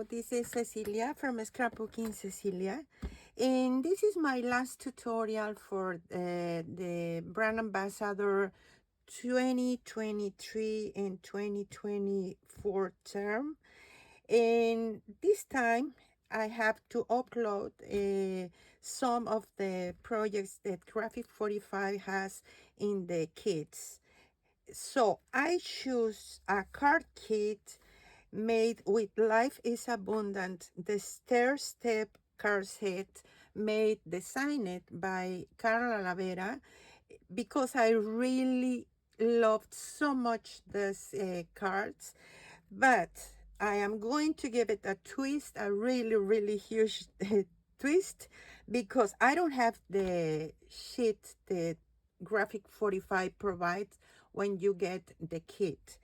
Hello, this is Cecilia from Scrapbooking Cecilia, and this is my last tutorial for the brand ambassador 2023 and 2024 term. And this time I have to upload some of the projects that Graphic 45 has in the kits. So I choose a card kit made with Life is Abundant, the Stair-Step card set designed by Carla La Vera, because I really loved so much these cards. But I am going to give it a twist, a really huge twist, because I don't have the sheet that Graphic 45 provides when you get the kit.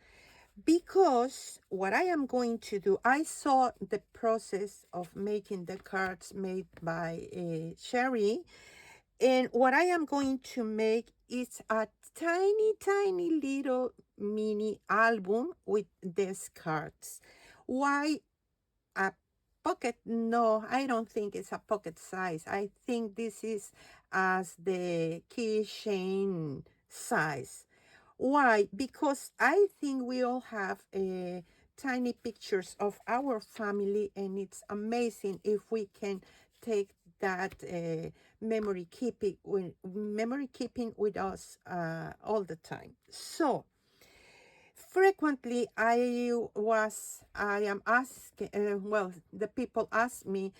Because what I am going to do, I saw the process of making the cards made by Sherry, and what I am going to make is a tiny little mini album with these cards. Why a pocket? No, I don't think it's a pocket size. I think this is as the keychain size. Why? Because I think we all have tiny pictures of our family, and it's amazing if we can take that memory keeping with us all the time. So frequently I am asked, the people ask me,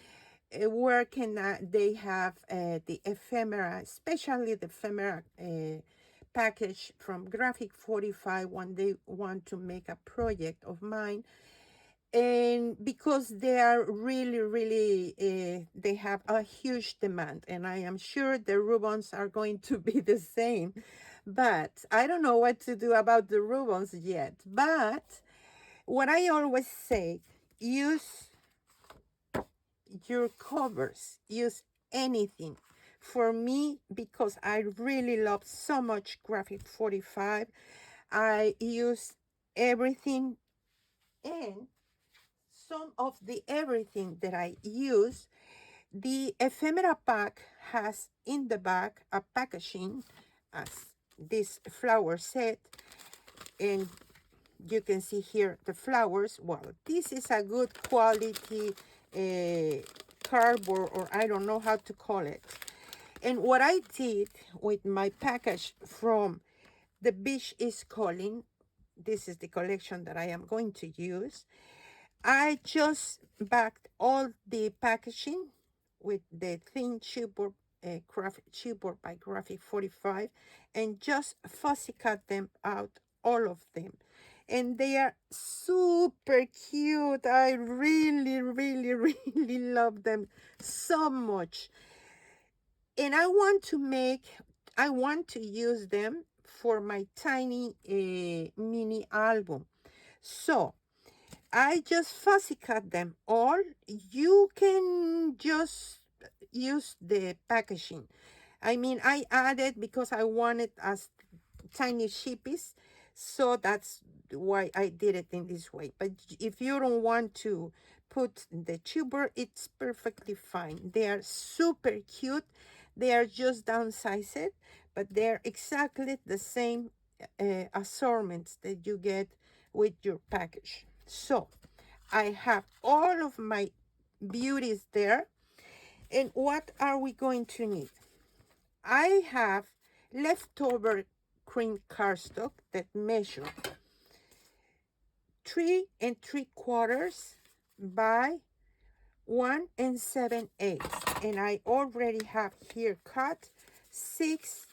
where can they have the ephemera, especially the ephemera package from Graphic 45 when they want to make a project of mine. And because they are really, they have a huge demand, and I am sure the ribbons are going to be the same, but I don't know what to do about the ribbons yet. But what I always say, use your covers, use anything. For me, because I really love so much Graphic 45, I use everything, and some of the everything that I use, the ephemera pack has in the back a packaging as this flower set, and you can see here the flowers. Well, this is a good quality cardboard, or I don't know how to call it. And what I did with my package from The Beach is Calling, this is the collection that I am going to use, I just backed all the packaging with the thin chipboard, chipboard by Graphic 45, and just fussy cut them out, all of them. And they are super cute. I really love them so much. And I want to use them for my tiny mini album. So I just fussy cut them all. You can just use the packaging. I mean, I added because I wanted as tiny chippies, so that's why I did it in this way. But if you don't want to put the tuber, it's perfectly fine. They are super cute. They are just downsized, but they're exactly the same assortments that you get with your package. So I have all of my beauties there. And what are we going to need? I have leftover cream cardstock that measure 3 3/4 by 1 7/8, and I already have here cut 6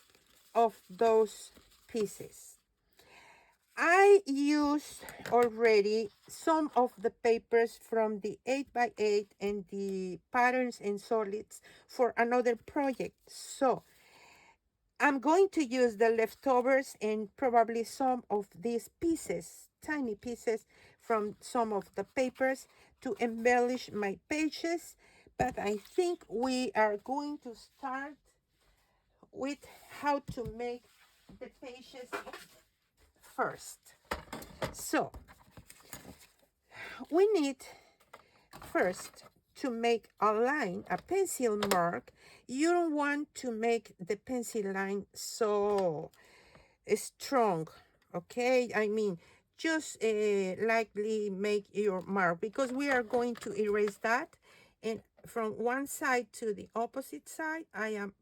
of those pieces. I used already some of the papers from the 8x8 and the patterns and solids for another project. So I'm going to use the leftovers and probably some of these pieces, tiny pieces from some of the papers to embellish my pages. But I think we are going to start with how to make the pages first. So we need first, to make a line, a pencil mark, you don't want to make the pencil line so strong, okay? I mean, just lightly make your mark, because we are going to erase that. And from one side to the opposite side, I am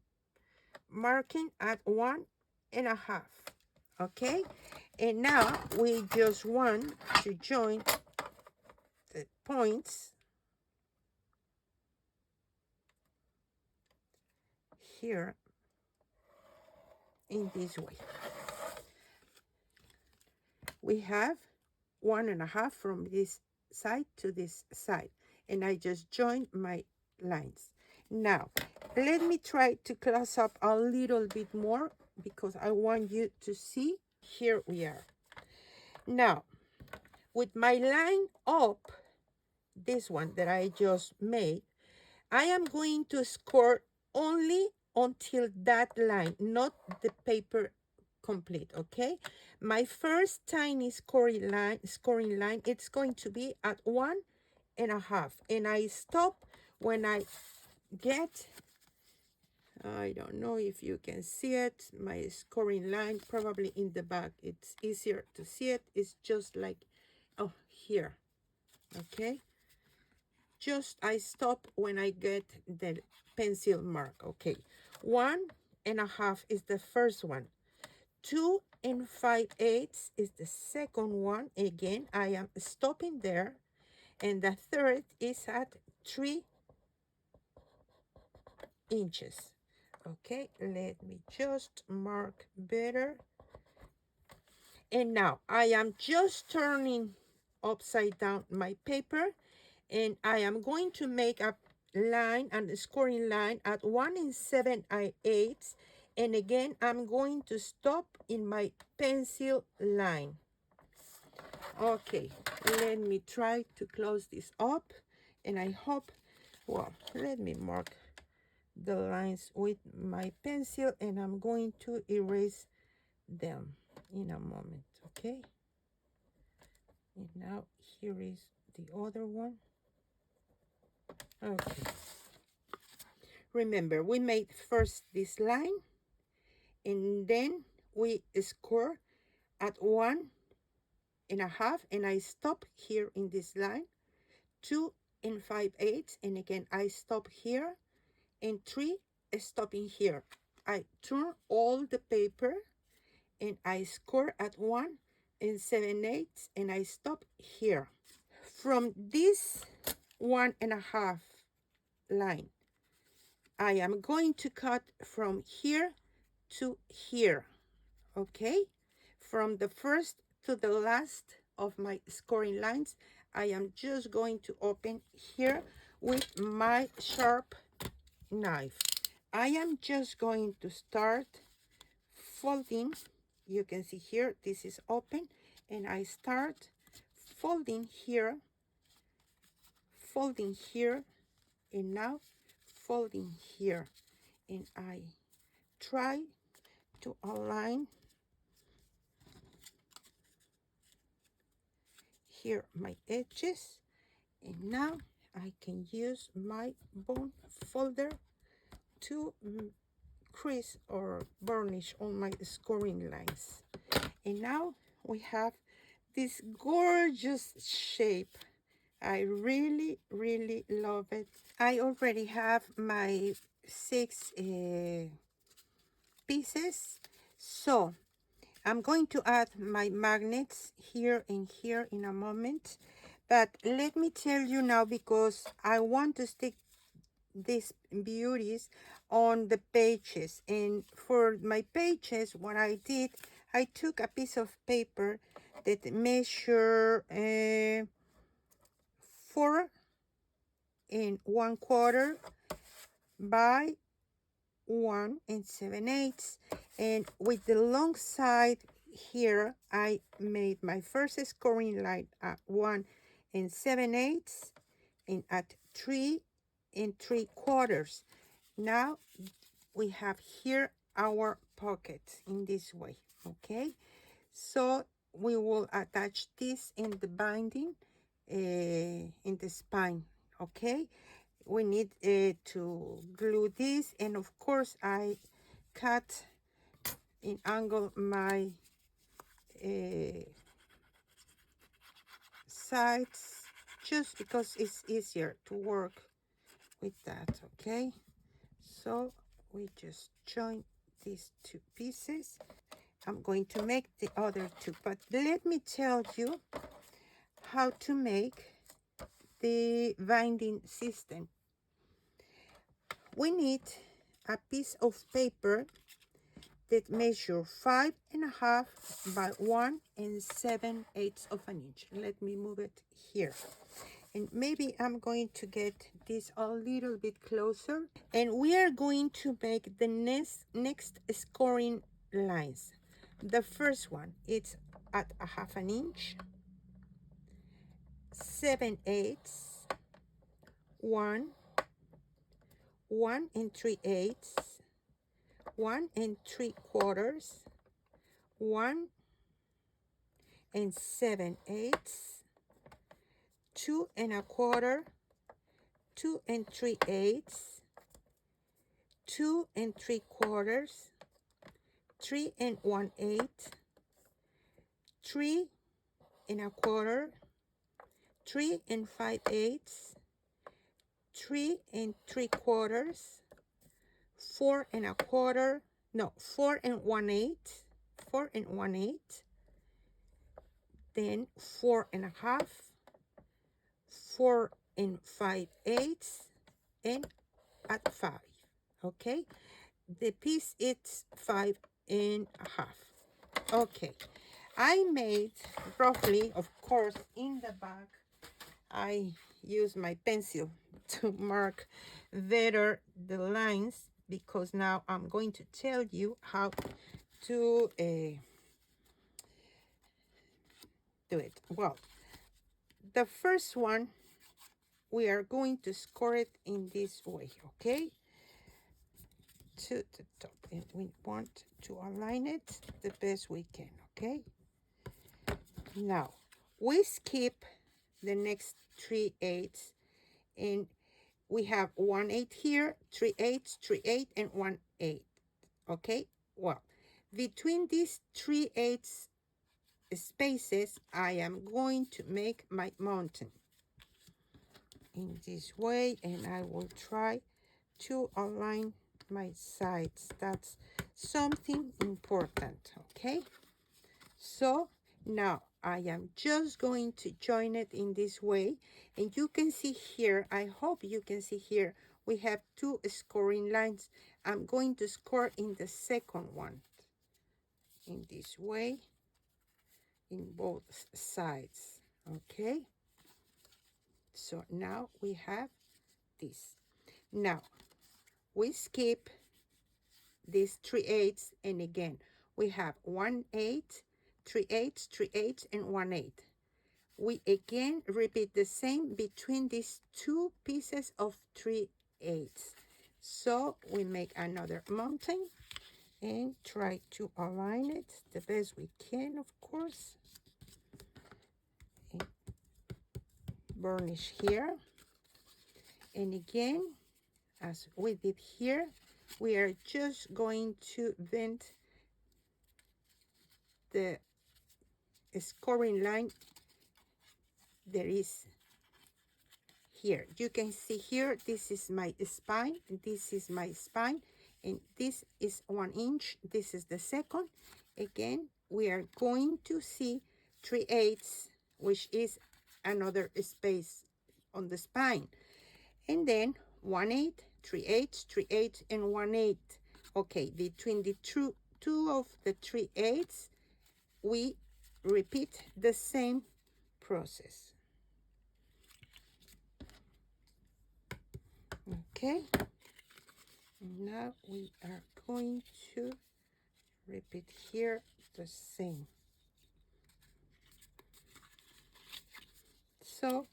marking at 1.5, okay? And now we just want to join the points here in this way. We have 1.5 from this side to this side, and I just joined my lines. Now let me try to close up a little bit more, because I want you to see. Here we are. Now with my line up, this one that I just made, I am going to score only until that line, not the paper complete, okay? My first tiny scoring line, it's going to be at 1.5, and I stop when I get, I don't know if you can see it, my scoring line, probably in the back, it's easier to see it. It's just like, oh, here, okay? Just I stop when I get the pencil mark, okay? 1.5 is the first one. 2 5/8 is the second one. Again, I am stopping there. And the third is at 3 inches. Okay, let me just mark better. And now I am just turning upside down my paper, and I am going to make a line and a scoring line at 1 7/8, and again I'm going to stop in my pencil line. Okay, let me try to close this up, and I hope, well, let me mark the lines with my pencil, and I'm going to erase them in a moment, okay? And now here is the other one. Okay, remember we made first this line, and then we score at 1.5, and I stop here in this line. 2 5/8, and again I stop here, and 3 stopping here. I turn all the paper, and I score at 1 7/8, and I stop here. From this 1.5 line, I am going to cut from here to here, okay? From the first to the last of my scoring lines, I am just going to open here with my sharp knife. I am just going to start folding. You can see here, this is open, and I start folding here, and now folding here, and I try to align here my edges, and now I can use my bone folder to crease or burnish on my scoring lines. And now we have this gorgeous shape. I really love it. I already have my 6 pieces, so I'm going to add my magnets here and here in a moment. But let me tell you now, because I want to stick these beauties on the pages. And for my pages, what I did, I took a piece of paper that measure 4 1/4 by 1 7/8, and with the long side here I made my first scoring line at 1 7/8 and at 3 3/4. Now we have here our pocket in this way, okay? So we will attach this in the binding in the spine okay? We need to glue this, and of course I cut in angle my sides just because it's easier to work with that, okay? So we just join these two pieces. I'm going to make the other two, but let me tell you how to make the binding system. We need a piece of paper that measure 5.5 by 1 7/8 of an inch. Let me move it here. And maybe I'm going to get this a little bit closer. And we are going to make the next scoring lines. The first one, it's at 1/2 an inch, 7/8, 1, 1 3/8, 1 3/4, 1 7/8, 2 1/4, 2 3/8, 2 3/4, 3 1/8, 3 1/4, 3 5/8, 3 3/4, 4 1/4, no, 4 1/8, 4 1/8, then 4 1/2, 4 5/8, and at 5. Okay, the piece is 5.5. Okay, I made roughly, of course, in the back I use my pencil to mark better the lines, because now I'm going to tell you how to do it. Well, the first one, we are going to score it in this way, okay? To the top, and we want to align it the best we can, okay? Now, we skip the next 3/8, and we have 1/8 here, 3/8, 3/8, and 1/8, okay? Well, between these 3/8 spaces, I am going to make my mountain in this way, and I will try to align my sides. That's something important, okay? So now I am just going to join it in this way, and you can see here, I hope you can see here, we have two scoring lines. I'm going to score in the second one in this way in both sides, okay? So now we have this. Now we skip these 3/8, and again we have 1/8, 3/8, 3/8, and 1/8. We again repeat the same between these two pieces of 3/8. So we make another mountain and try to align it the best we can, of course. And burnish here, and again, as we did here, we are just going to bend the scoring line there is here. You can see here, this is my spine, this is my spine, and this is 1 inch, this is the second. Again, we are going to see 3/8, which is another space on the spine, and then 1/8, 3/8, 3/8, and 1/8. Okay, between the two of the 3/8, we repeat the same process. Okay, now we are going to repeat here the same. So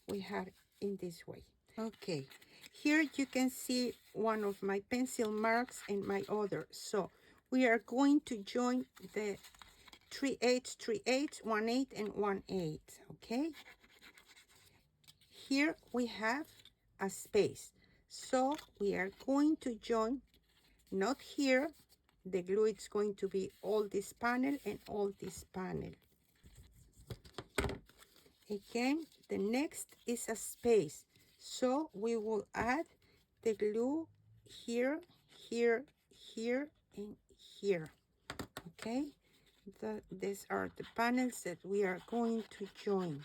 we have in this way. Okay, here you can see one of my pencil marks and my other. So we are going to join the 3/8, 3/8, 1/8, and 1/8. Okay, here we have a space. So we are going to join, not here, the glue is going to be all this panel and all this panel. Again, the next is a space. So we will add the glue here, here, here, and here. Okay, these are the panels that we are going to join.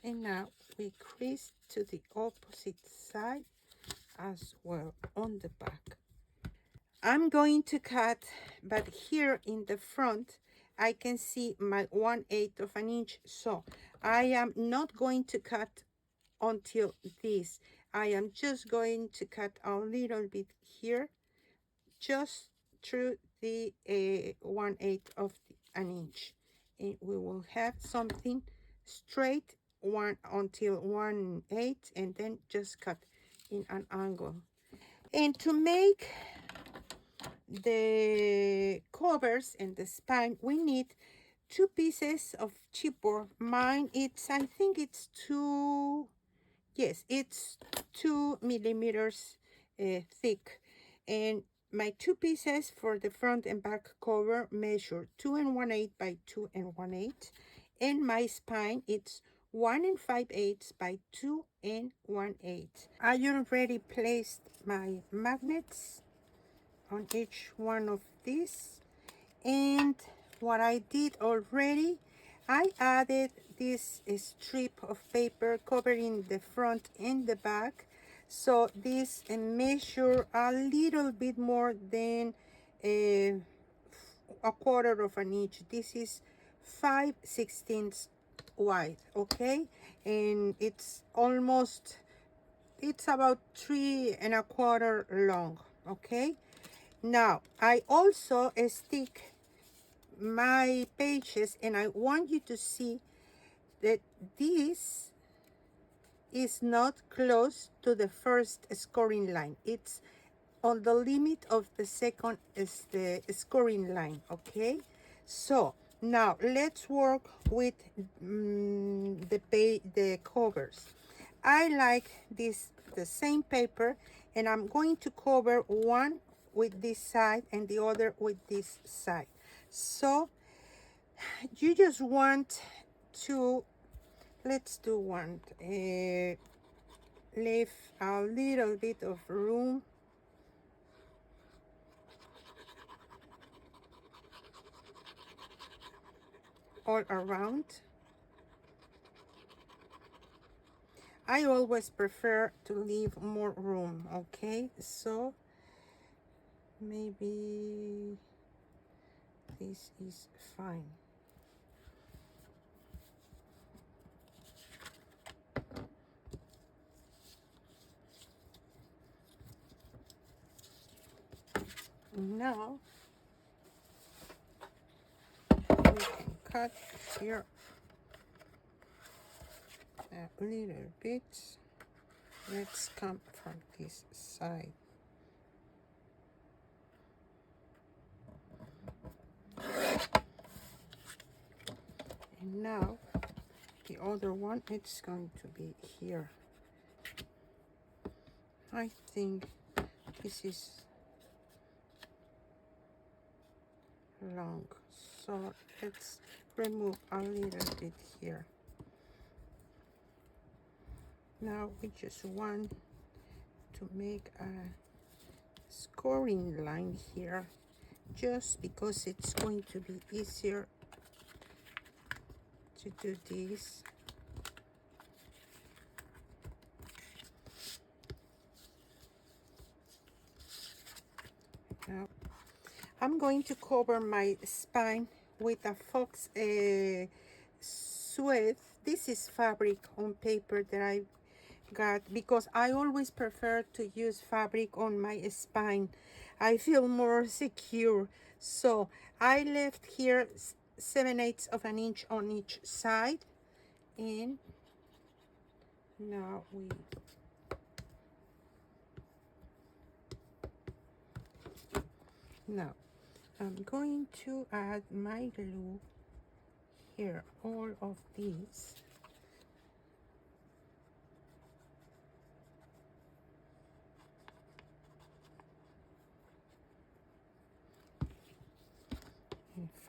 And now we crease to the opposite side as well on the back. I'm going to cut, but here in the front I can see my 1/8 of an inch, so I am not going to cut until this. I am just going to cut a little bit here, just through the 1/8 of an inch, and we will have something straight one until 1/8, and then just cut in an angle. And to make the covers and the spine, we need 2 pieces of chipboard. Mine, I think it's 2, yes, it's 2 millimeters thick. And my 2 pieces for the front and back cover measure 2 1/8 by 2 1/8. And my spine, it's 1 5/8 by 2 1/8. I already placed my magnets on each one of these, and what I did already, I added this strip of paper covering the front and the back, so this measure a little bit more than a 1/4 of an inch. This is 5/16 wide, okay, and it's about 3 1/4 long, okay. Now, I also stick my pages, and I want you to see that this is not close to the first scoring line. It's on the limit of the second is the scoring line, okay? So, now let's work with the covers. I like the same paper, and I'm going to cover one with this side and the other with this side. So you just want to, let's do one, leave a little bit of room. All around. I always prefer to leave more room, okay? So maybe this is fine. Now we can cut here a little bit. Let's come from this side. And now the other one, it's going to be here. I think this is long, so let's remove a little bit here. Now we just want to make a scoring line here, just because it's going to be easier to do this. Now I'm going to cover my spine with a fox suede. This is fabric on paper that I got, because I always prefer to use fabric on my spine. I feel more secure. So I left here 7/8 of an inch on each side, and now I'm going to add my glue here, all of these.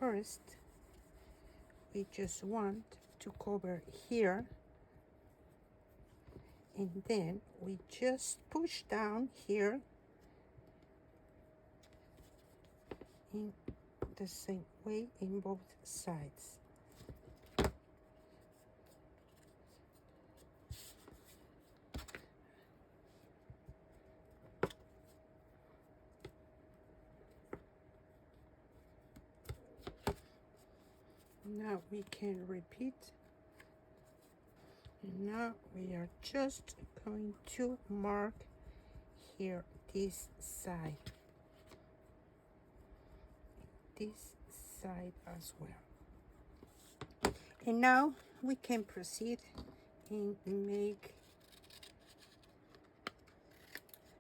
first we just want to cover here, and then we just push down here in the same way in both sides. Now we can repeat. And now we are just going to mark here this side as well. And now we can proceed and make,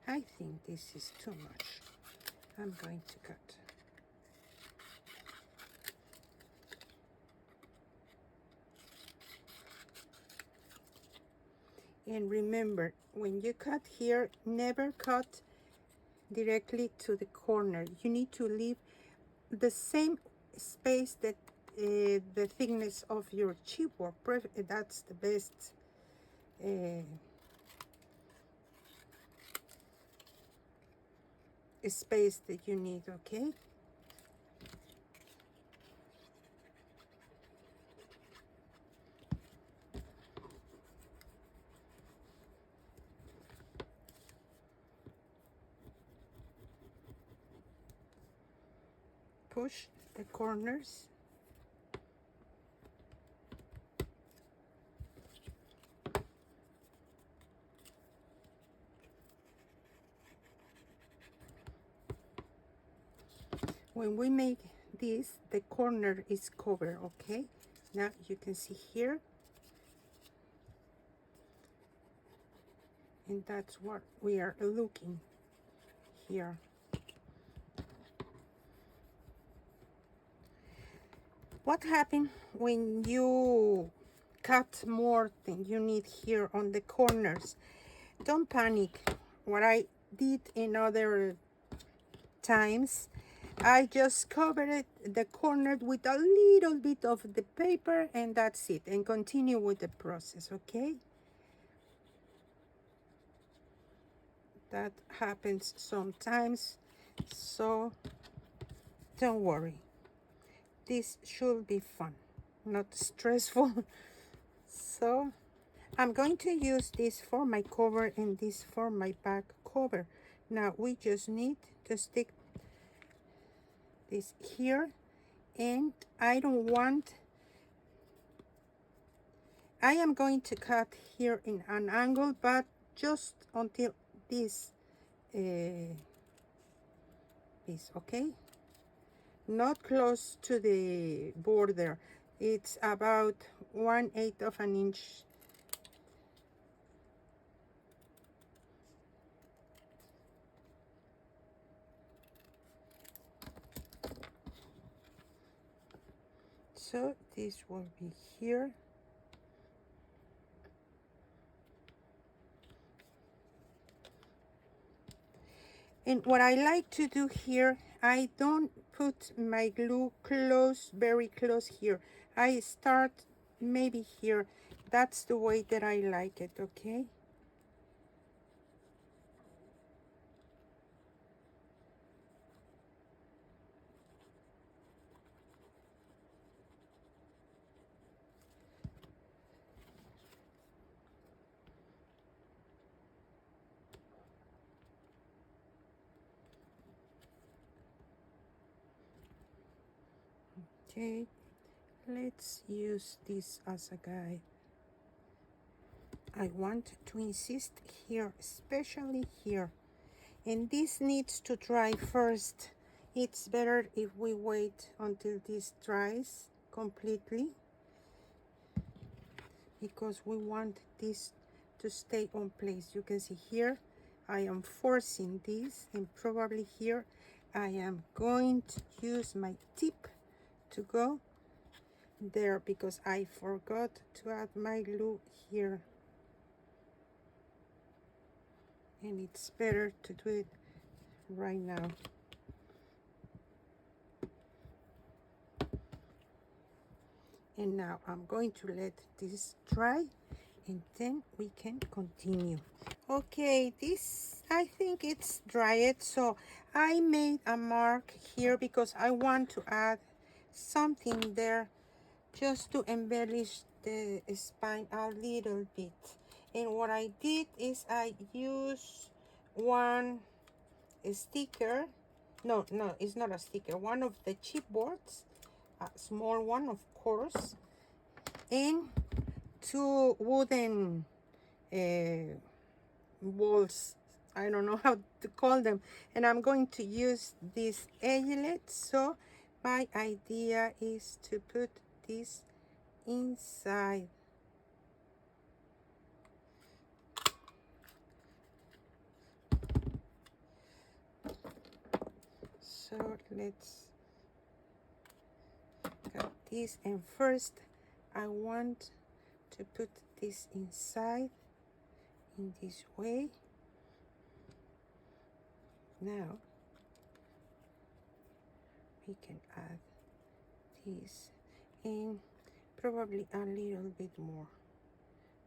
I think this is too much. I'm going to cut. And remember, when you cut here, never cut directly to the corner. You need to leave the same space that the thickness of your chipboard. That's the best space that you need, okay? Push the corners. When we make this, the corner is covered, okay? Now you can see here. And that's what we are looking here. What happens when you cut more than you need here on the corners? Don't panic. What I did in other times, I just covered the corner with a little bit of the paper, and that's it, and continue with the process, okay? That happens sometimes, so don't worry. This should be fun, not stressful. So I'm going to use this for my cover and this for my back cover. Now we just need to stick this here, and I am going to cut here in an angle, but just until this piece, okay? Not close to the border. It's about 1/8 of an inch. So this will be here. And what I like to do here, I don't put my glue close, very close here. I start maybe here. That's the way that I like it, okay? Okay, let's use this as a guide. I want to insist here, especially here. And this needs to dry first. It's better if we wait until this dries completely, because we want this to stay on place. You can see here, I am forcing this, and probably here I am going to use my tip to go there because I forgot to add my glue here, and it's better to do it right now. And now I'm going to let this dry, and then we can continue. Okay, this, I think it's dried, so I made a mark here because I want to add something there just to embellish the spine a little bit. And what I did is I used one sticker. No, it's not a sticker. One of the chipboards, a small one, of course, and two wooden balls. I don't know how to call them. And I'm going to use this eyelet. So my idea is to put this inside. So let's cut this, and first I want to put this inside in this way. Now we can add this and probably a little bit more,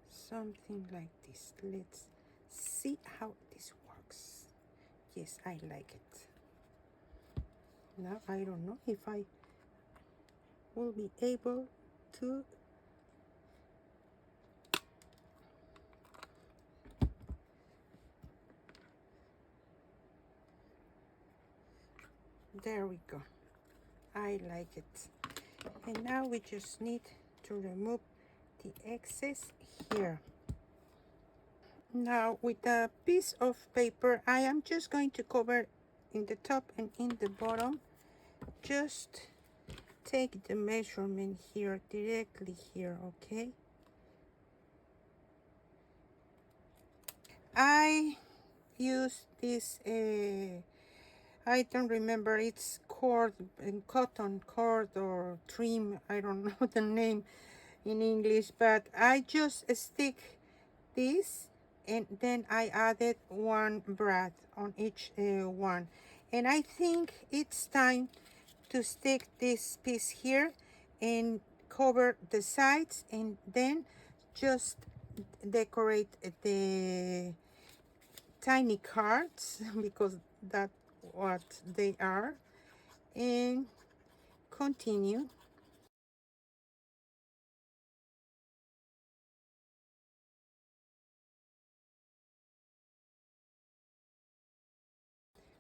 something like this. Let's see how this works. Yes, I like it. Now I don't know if I will be able to there we go. I like it. And now we just need to remove the excess here. Now with a piece of paper, I am just going to cover in the top and in the bottom. Just take the measurement here, directly here, okay? I use this, I don't remember, it's cord, cotton cord or trim, I don't know the name in English, but I just stick this, and then I added one brad on each one. And I think it's time to stick this piece here and cover the sides, and then just decorate the tiny cards because that's what they are, and continue.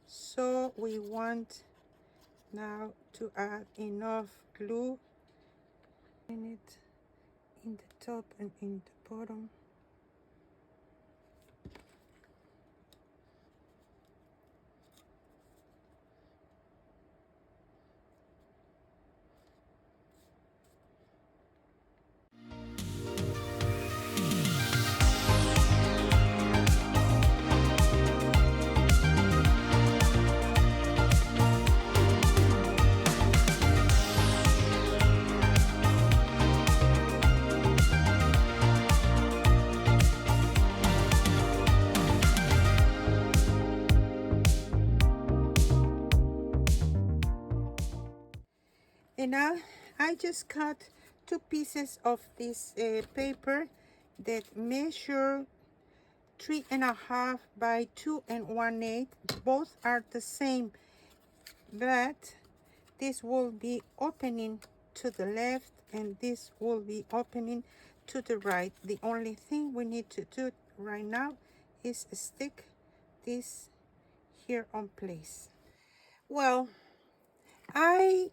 So we want now to add enough glue in it, in the top and in the bottom. And now I just cut two pieces of this paper that measure 3.5 by 2 1/8. Both are the same, but this will be opening to the left and this will be opening to the right. The only thing we need to do right now is stick this here on place. Well, I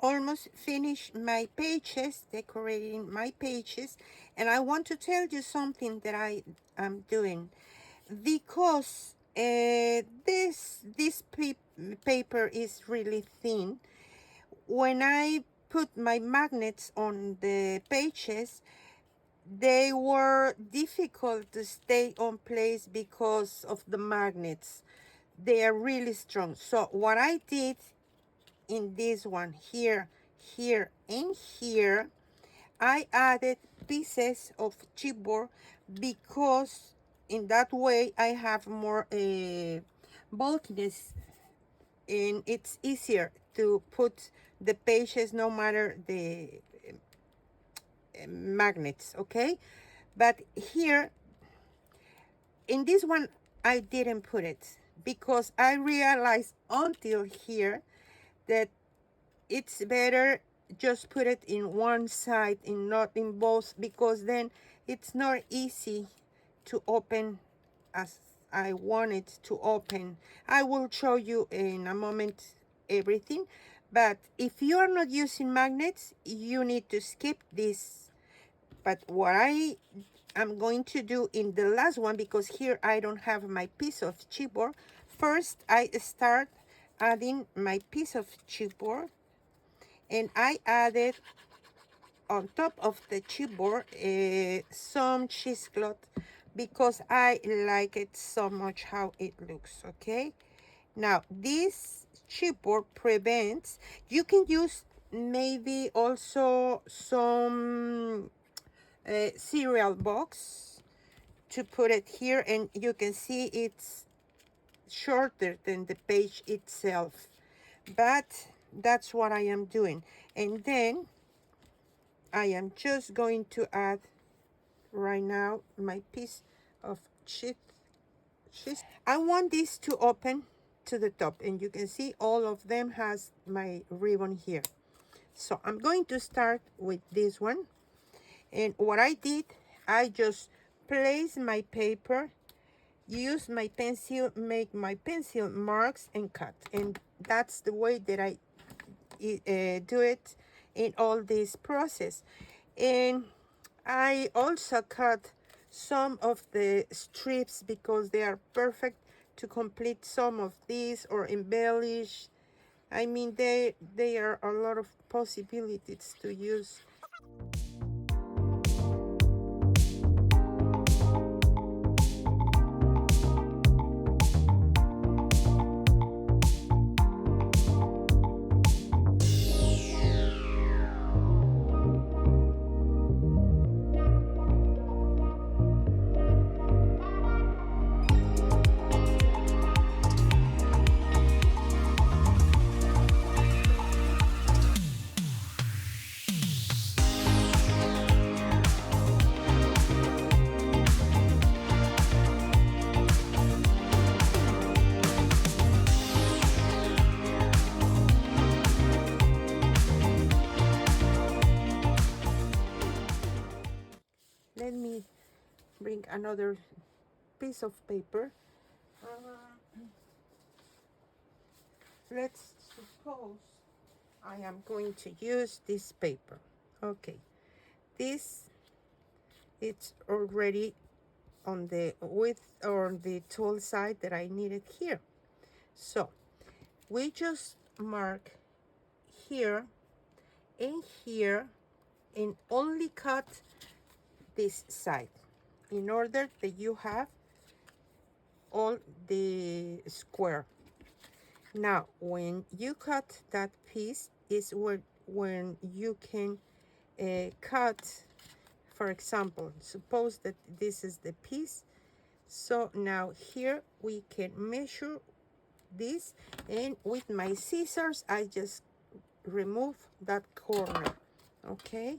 almost finished my pages, decorating my pages, and I want to tell you something that I am doing, because this paper is really thin. When I put my magnets on the pages, they were difficult to stay on place because of the magnets. They are really strong. So what I did in this one, here, here, and here, I added pieces of chipboard because in that way I have more bulkiness, and it's easier to put the pages no matter magnets, okay? But here, in this one, I didn't put it because I realized until here that it's better just put it in one side and not in both, because then it's not easy to open as I want it to open. I will show you in a moment everything, but if you are not using magnets, you need to skip this. But what I'm going to do in the last one, because here I don't have my piece of chipboard, first I start adding my piece of chipboard, and I added on top of the chipboard some cheesecloth because I like it so much how it looks, okay? Now, this chipboard prevents, you can use maybe also some cereal box to put it here, and you can see it's shorter than the page itself, but that's what I am doing. And then I am just going to add right now my piece of cheese. I want this to open to the top, and you can see all of them has my ribbon here. So I'm going to start with this one, and what I did, I just place my paper, use my pencil, make my pencil marks, and cut. And that's the way that I do it in all this process. And I also cut some of the strips because they are perfect to complete some of these or embellish. I mean, they are a lot of possibilities to use. Let me bring another piece of paper. Let's suppose I am going to use this paper. Okay, this it's already on the width or the tall side that I needed here. So we just mark here and here and only cut this side in order that you have all the square. Now, when you cut that piece is when you can cut, for example, suppose that this is the piece. So now here we can measure this, and with my scissors, I just remove that corner, okay?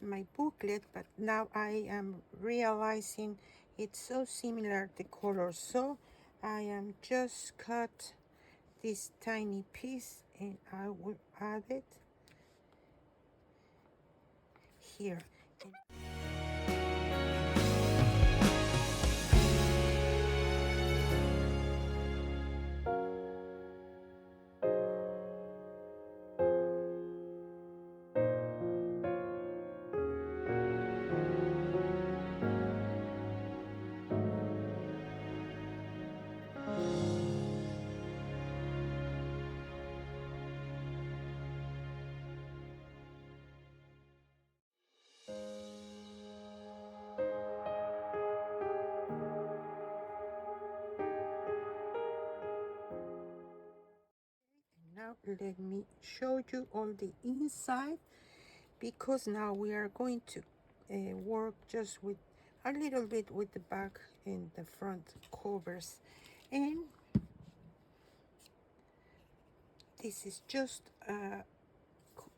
my booklet, but now I am realizing it's so similar, the colors, so I am just cut this tiny piece and I will add it here. Now let me show you all the inside, because now we are going to work just with a little bit with the back and the front covers. And this is just a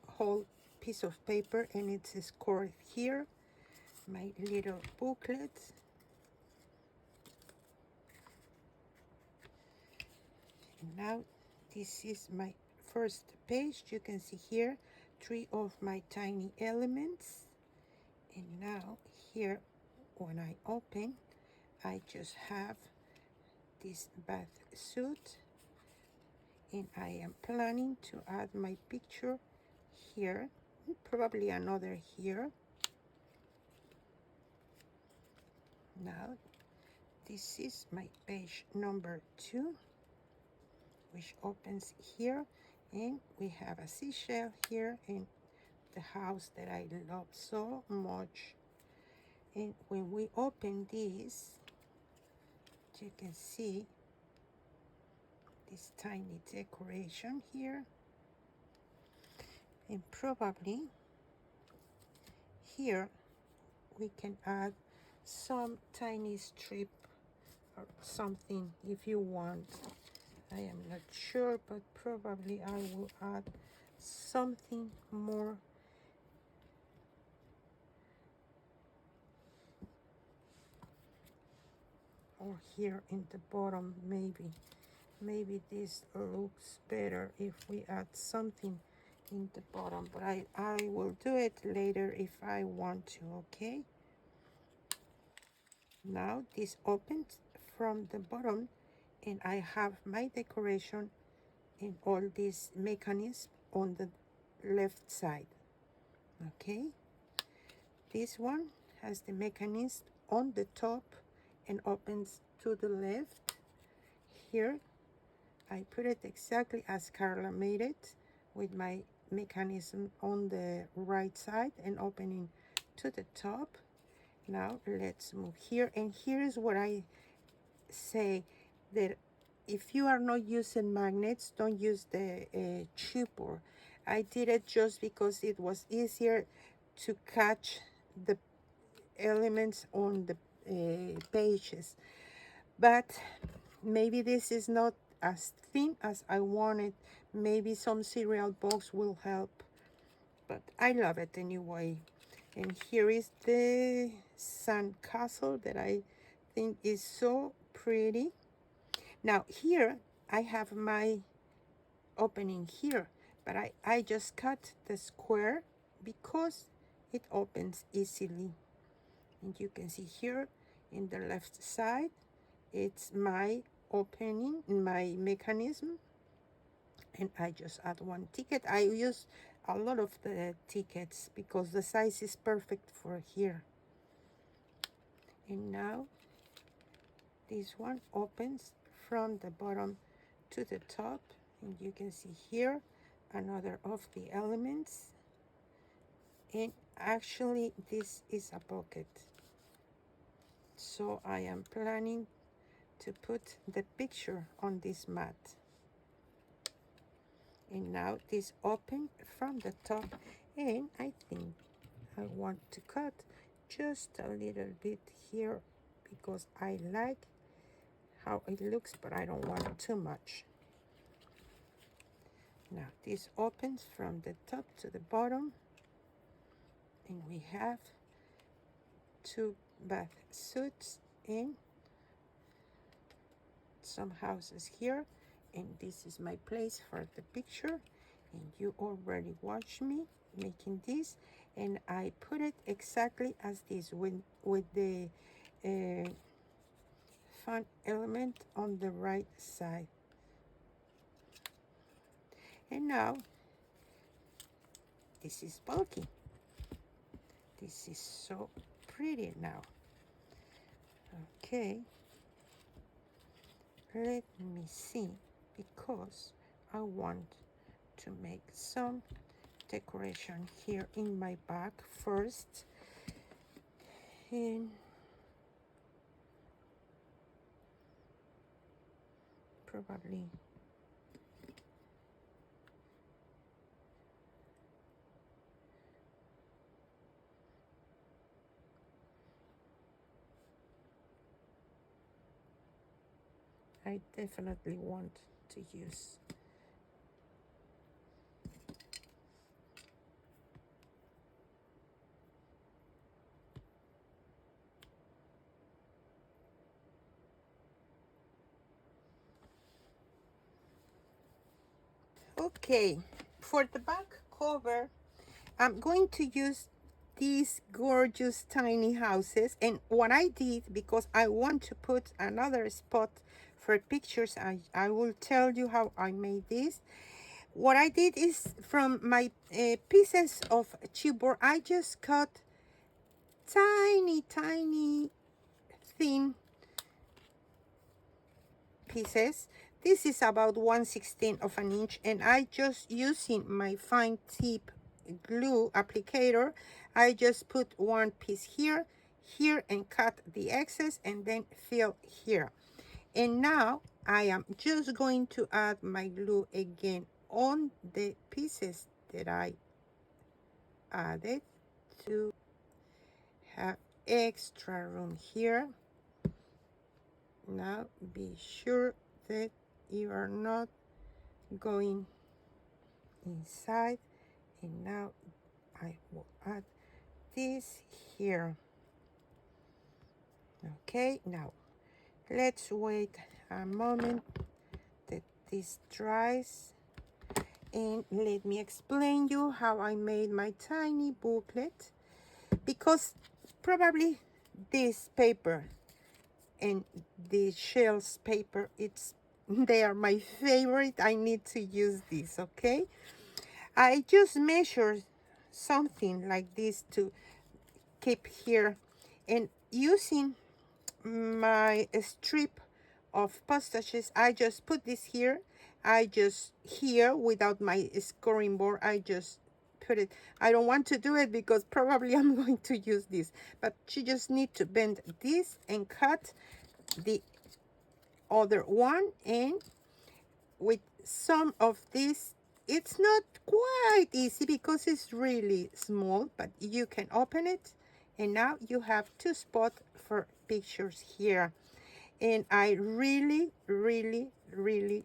whole piece of paper and it's scored here, my little booklet. And now this is my first page. You can see here 3 of my tiny elements. And now here, when I open, I just have this bath suit, and I am planning to add my picture here, probably another here. Now this is my page number 2, which opens here, and we have a seashell here and the house that I love so much. And when we open this, you can see this tiny decoration here, and probably here we can add some tiny strip or something if you want. I am not sure, but probably I will add something more. Or here in the bottom, maybe this looks better if we add something in the bottom, but I will do it later if I want to. Okay, now this opens from the bottom, and I have my decoration in all these mechanisms on the left side. Okay, this one has the mechanism on the top and opens to the left. Here I put it exactly as Carla made it, with my mechanism on the right side and opening to the top. Now let's move here, and here is what I say, that if you are not using magnets, don't use the chipboard. I did it just because it was easier to catch the elements on the pages, but maybe this is not as thin as I wanted. Maybe some cereal box will help, but I love it anyway. And here is the sand castle that I think is so pretty. Now here I have my opening here, but I just cut the square because it opens easily. And you can see here in the left side, it's my opening, my mechanism, and I just add one ticket. I use a lot of the tickets because the size is perfect for here. And now this one opens from the bottom to the top, and you can see here another of the elements. And actually this is a pocket, so I am planning to put the picture on this mat. And now this open from the top, and I think I want to cut just a little bit here because I like how it looks, but I don't want too much. Now this opens from the top to the bottom, And we have two bath suits and some houses here, and this is my place for the picture. And you already watched me making this, and I put it exactly as this with the fun element on the right side. And now this is bulky. This is so pretty now. Okay, let me see, because I want to make some decoration here in my bag first. And probably I definitely want to use. Okay, for the back cover, I'm going to use these gorgeous tiny houses. And what I did, because I want to put another spot for pictures, I will tell you how I made this. What I did is, from my pieces of chipboard, I just cut tiny thin pieces. This is about 1/16 of an inch, and I just, using my fine tip glue applicator, I just put one piece here, and cut the excess, and then fill here. And now I am just going to add my glue again on the pieces that I added to have extra room here. Now be sure that you are not going inside. And now I will add this here. Okay, now let's wait a moment that this dries, and let me explain you how I made my tiny booklet, because probably this paper and the shells paper, they are my favorite. I need to use this. Okay, I just measured something like this to keep here, and using my strip of postages, I just put this here. I just here, without my scoring board, I just put it. I don't want to do it because probably I'm going to use this, but you just need to bend this and cut the other one. And with some of this, it's not quite easy because it's really small, but you can open it, and now you have two spots for pictures here. And I really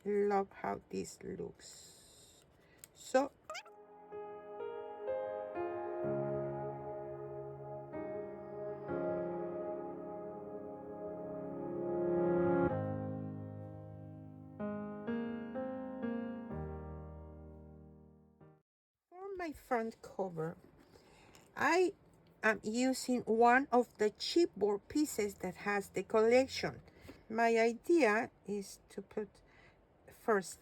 love how this looks. So for my front cover, I am using one of the chipboard pieces that has the collection. My idea is to put first,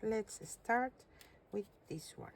let's start with this one.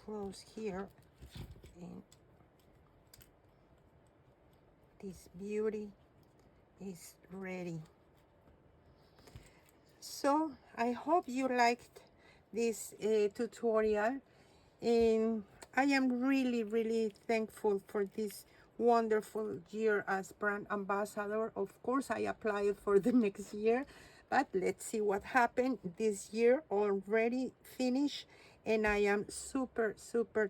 close here, and this beauty is ready. So I hope you liked this tutorial, and I am really thankful for this wonderful year as brand ambassador. Of course, I applied for the next year, but let's see what happened. This year already finished, and I am super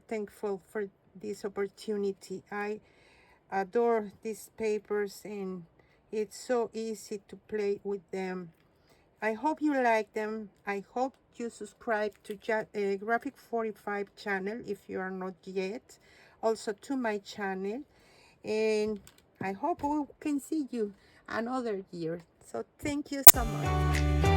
thankful for this opportunity. I adore these papers, and it's so easy to play with them. I hope you like them. I hope you subscribe to Graphic 45 channel if you are not yet. Also to my channel. And I hope we can see you another year. So thank you so much.